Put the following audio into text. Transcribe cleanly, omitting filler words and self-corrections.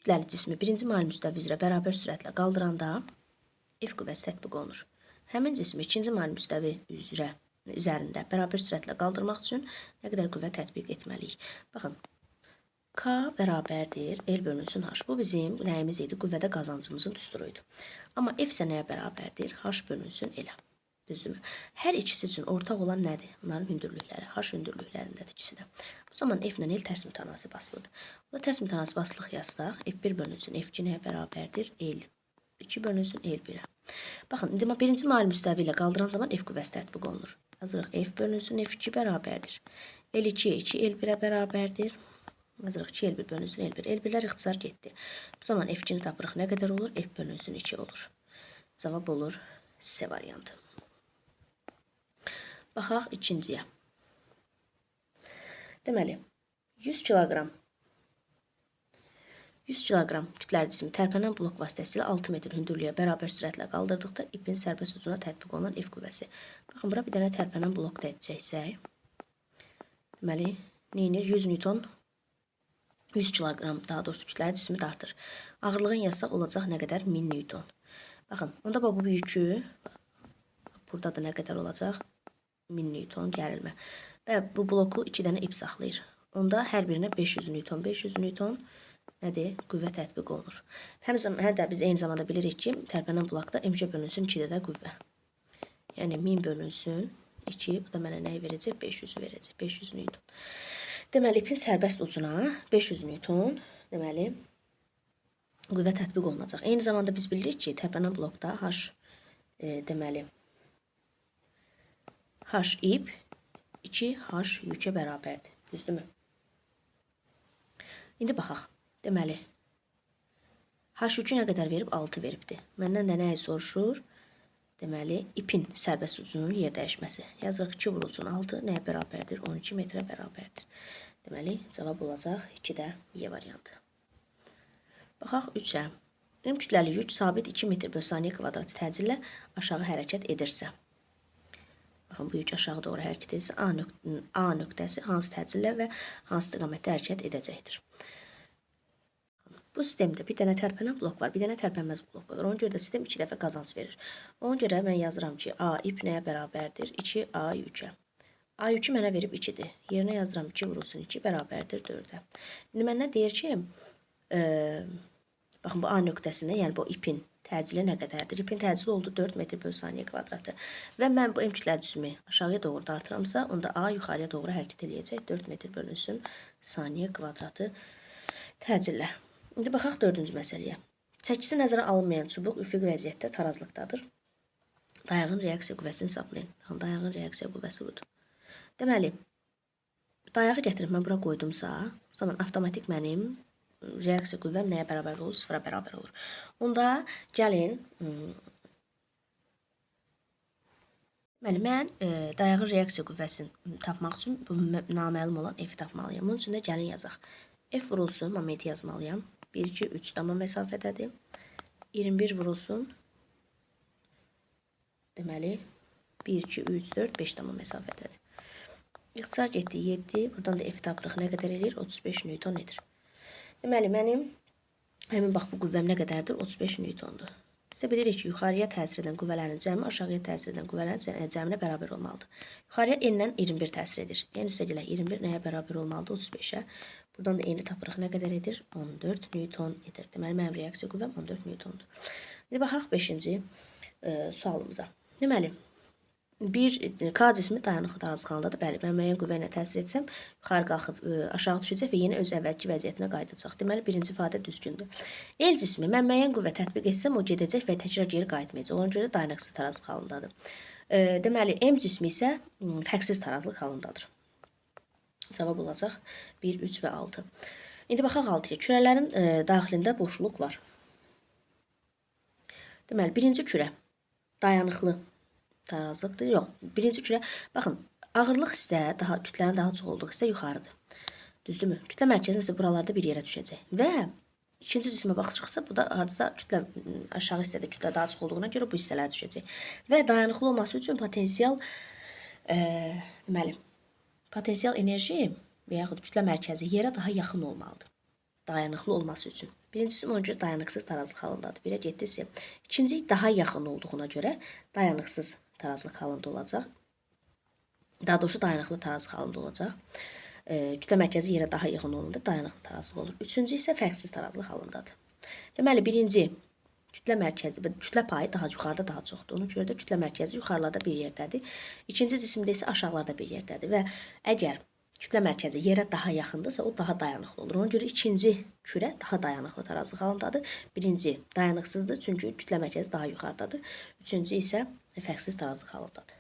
kütləli cismi birinci mail müstəvi üzrə bərabər sürətlə qaldıranda F qüvvəsi tətbiq olunur. Həmin cismi ikinci mail müstəvi üzərində bərabər sürətlə qaldırmaq üçün nə qədər qüvvə tətbiq etməliyik? Baxın, K bərabərdir L bölünsün H. Bu bizim nəyimiz idi? Qüvvədə qazancımızın düsturuydu. Amma F isə nəyə bərabərdir? H bölünsün L-ə. Düzdürmü? Hər ikisi üçün ortaq olan nədir? Bunların hündürlükləri. H hündürlüklərindədir ikisi də. Bu zaman F ilə L tərs mütənasib asılıdır. Bu da tərs mütənasib asılıq yazsaq, F1 bölünsün F2 nəyə bərabərdir? L2 bölünsün L1-ə. Baxın, indi birinci mail müstəvi ilə qaldıran zaman F qüvvəsi tətbiq olunur. Yazırıq, F bölünsün F2 bərabərdir. L2 2 L1-ə bərabərdir. Yazırıq 2 L1 bölünsün L1. L1-lər ixtisar getdi. Bu zaman F2-ni tapırıq. Nə qədər olur? F bölünsün 2 olur. Cavab olur C variantı. Baxaq ikinciyə. Deməli, 100 kiloqram kütləli cismi tərpənən blok vasitəsilə 6 metr hündürlüyə bərabər sürətlə qaldırdıqda ipin sərbəst ucuna tətbiq olunan F qüvvəsi. Baxın, bura bir dənə tərpənən blok da edəcəksək, deməli, neyinir? 100 Newton, 100 kiloqram, daha doğrusu kütləli cismi dartır. Ağırlığın yazsaq olacaq nə qədər? 1000 Newton. Baxın, onda bu yükü, burada da nə qədər olacaq? 1000 Newton gərilmə. Və bu bloku 2 dənə ip saxlayır. Onda hər birinə 500 Newton. 500 Newton nədir? Qüvvə tətbiq olunur. Həm də biz eyni zamanda bilirik ki, tərpənən blokda MC bölünsün 2-də də qüvvə. Yəni 1000 bölünsün 2, bu da mənə nəyi verəcək? 500-ü verəcək. 500 Newton. Deməli, ipin sərbəst ucuna 500 Newton, deməli, qüvvə tətbiq olunacaq. Eyni zamanda biz bilirik ki, tərpənən blokda H, deməli, H ip 2H yükə bərabərdir. Düzdürmü? İndi baxaq. Deməli, H yükü nə qədər verib? 6 veribdir. Məndən də nəyi soruşur? Deməli, ipin sərbəst ucunun yer dəyişməsi. Yazırıq 2 vurulsun 6 nəyə bərabərdir? 12 metrə bərabərdir. Deməli, cavab olacaq 2-də Y variantı. Baxaq 3-ə. Kütləli yük sabit 2 metr bölü saniyə kvadrat təcillə aşağı hərəkət edirsə. Baxın, bu yük aşağı doğru hərəkət edirsə, A nöqtəsi hansı təcillə və hansı istiqamətdə hərəkət edəcəkdir. Bu sistemdə bir dənə tərpənən blok var, bir dənə tərpənməz blok var. Ona görə də sistem 2 dəfə qazanc verir. Ona görə mən yazıram ki, A ip nəyə bərabərdir? 2A yükə. A yükü mənə verib 2-dir. Yerinə yazıram 2 vurulsun 2 bərabərdir 4-ə. İndi məndən deyir ki, baxın, bu A nöqtəsində, yəni bu ipin təcili nə qədərdir? İpin təcili oldu 4 metr bölü saniyə kvadratı. Və mən bu M kütləli cismi aşağıya doğru dartıramsa, onda A yuxarıya doğru hərəkət eləyəcək. 4 metr bölünsün saniyə kvadratı təcillə. İndi baxaq 4-cü məsələyə. Çəkisi nəzərə alınmayan çubuq üfüqi vəziyyətdə tarazlıqdadır. Dayağın reaksiya qüvvəsini hesablayın. Dayağın reaksiya qüvvəsi budur. Deməli, dayağı gətirib mən bura qoydumsa, o zaman avtomatik mənim reaksiya qüvvəm nəyə bərabər olur? 0-a bərabər olur. Onda gəlin, deməli, mən dayağın reaksiya qüvvəsini tapmaq üçün bu naməlum olan F-i tapmalıyam. Bunun üçün də gəlin yazaq. F vurulsun, momenti yazmalıyam. 1, 2, 3 dama məsafədədir. 21 vurulsun. Deməli, 1, 2, 3, 4, 5 dama məsafədədir. İxtisar getdi 7. Buradan da F-i tapırıq. Nə qədər eləyir? 35 Newton edir. Deməli, mənim həmin bax bu qüvvəm nə qədərdir? 35 Newtondur. Bizə bilirik ki, yuxarıya təsir edən qüvvələrin cəmi aşağıya təsir edən qüvvələrin cəminə bərabər olmalıdır. Yuxarıya N-lə 21 təsir edir. Yəni, üstə gələk 21 nəyə bərabər olmalıdır? 35-ə. Buradan da N-i tapırıq. Nə qədər edir? 14 Newton edir. Deməli, mənim reaksiya qüvvəm 14 Newtondur. İndi baxaq 5-ci sualımıza. Deməli, bir K cismi dayanıqlı tarazxanadadır. Bəli, mən müəyyən qüvvə ilə təsir etsəm, yuxarı qalxıb aşağı düşəcək və yenə öz əvvəlki vəziyyətinə qayıdacaq. Deməli, birinci ifadə düzgündür. L cismi mən müəyyən qüvvə tətbiq etsəm, o gedəcək və təkrar geri qayıtmayacaq. Ona görə dayanıqsız tarazlıq halındadır. Deməli, M cismi isə fərqsiz tarazlıq halındadır. Cavab olacaq 1, 3 və 6. İndi baxaq 6-ya. Kürələrin daxilində boşluq var. Deməli, birinci kürə dayanıqlı tarazlıqdır. Yox, birinci kürə, baxın, ağırlıq hissə, kütlənin daha çox olduğu hissə yuxarıdır. Düzdürmü? Kütlə mərkəzi isə buralarda bir yerə düşəcək. Və ikinci cismə baxacaqsa, bu da hardasa kütlə aşağı hissədə kütlə daha çox olduğuna görə bu hissələr düşəcək. Və dayanıqlı olması üçün potensial, deməli, potensial enerji və yaxud kütlə mərkəzi yerə daha yaxın olmalıdır. dayanıqlı olması üçün. Birincisi ona görə dayanıqsız tarazlıq halındadır. 1-ə getdisi. İkinci daha yaxın olduğuna görə dayanıqsız tarazlıq halında olacaq. Daha doğrusu dayanıqlı tarazlıq halında olacaq. Kütlə mərkəzi yerə daha yaxın olanda dayanıqlı tarazlıq olur. Üçüncü isə fərqsiz tarazlıq halındadır. Deməli, birinci kütlə mərkəzi və kütlə payı daha yuxarıda daha çoxdur. Ona görə də kütlə mərkəzi yuxarılarda bir yerdədir. İkinci cisimdə isə aşağılarda bir yerdədir və əgər kütlə mərkəzi yerə daha yaxındırsa, o daha dayanıqlı olur. Ona görə ikinci kürə daha dayanıqlı tarazlıq halındadır. Birinci dayanıqsızdır, çünki kütlə mərkəzi daha yuxarıdadır. Üçüncü isə fərqsiz tarazlıq halındadır.